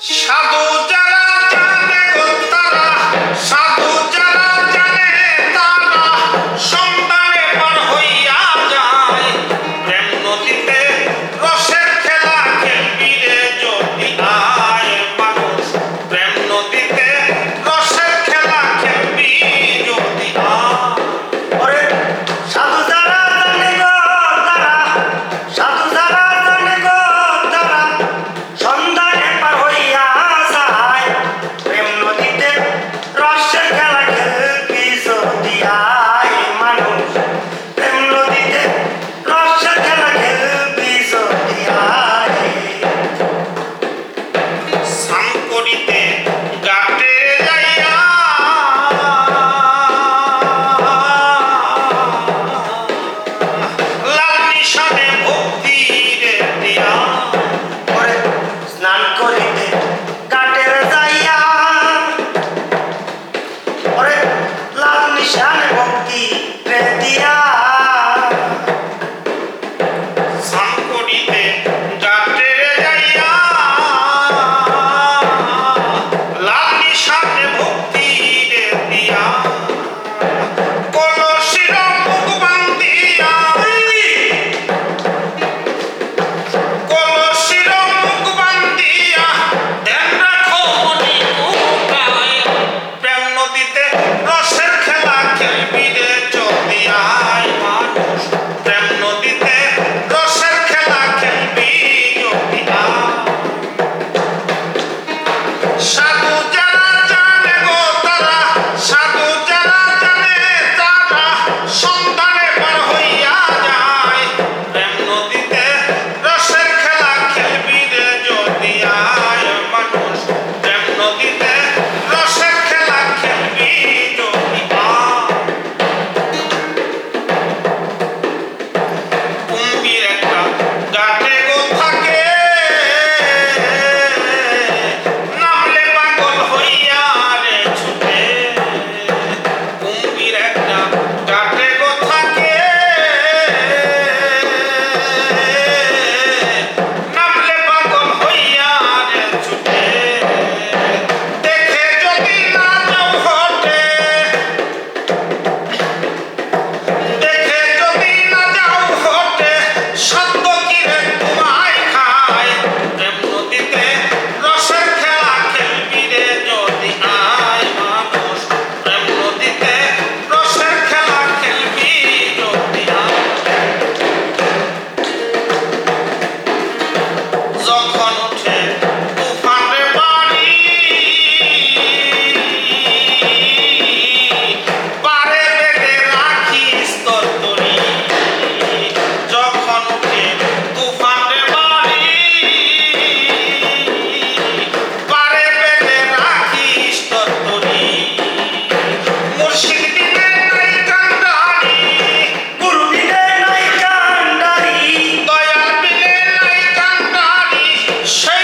সাধু যারা জানে গো তারা, সাধু যারা জানে তারা সন্ধানে পার হইয়া যায়। প্রেম নদীতে রসের খেলা খেলবি রে যদি আয় মানুষ, প্রেম নদীতে রসের খেলা খেলবি যদি আয়। ওরে সাধু যারা জানে গো তারা, সাধু যারা জানে গো তারা সন্ধানে পার হইয়া যায়। প্রেম নদীতে রসের খেলা খেলবি যদি আয় মানুষ, প্রেম নদীতে রসের খেলা খেলবি যদি আয়। স্নান করিতে ঘাটে যাইয়া, লাল নিশানে ভক্তি রে দিয়া। ওরে স্নান করিতে ঘাটের যাইয়া, ওরে লাল নিশানে ভক্তি রে দিয়া। স্নান করিতে ঘাটে যাইয়া, লাল নিশানে ভক্তি রে দিয়া। কলসির মুখ বান্ধিয়া, কলসির মুখ বান্ধিয়া ধ্যান রাখো মনি উপায়। প্রেম নদীতে রসের খেলা খেলবি রে যদি আয় মানুষ, প্রেম নদীতে রসের খেলা খেলবি যদি আয়। সাধু যারা জানে গো তারা, সাধু যারা জানে তারা সন্ধানে পার হইয়া যায়। প্রেম নদীতে রসের খেলা খেলবি রে যদি আয় মানুষ, প্রেম নদীতে রসের খেলা খেলবি যদি আয়। কুম্ভীর একটা ঘাটে গো থাকে, নামলে পাগল হইয়া রে ছুটে। কুম্ভীর একটা ঘাটে গো থাকে, নামলে পাগল হইয়া রে ছুটে। দেখে যদি না যাও হটে, দেখে যদি না যাও হটে, সত্য কি রে তোমায় খায়। প্রেম নদীতে রসের খেলা খেলবি রে যদি আয় মানুষ, প্রেম নদীতে রসের খেলা খেলবি যদি আয়। যখন উঠে তুফানে বাড়ি, পারে বেঁধে রাখিস তোর তরি। যখন উঠে তুফানে বাড়ি, পারে বেঁধে রাখিস তোর তরি। মুর্শিদ বিনে নাই কান্ডারি, গুরু বিনে নাই কান্ডারি, দয়াল বিনে নাই কান্ডারি, সে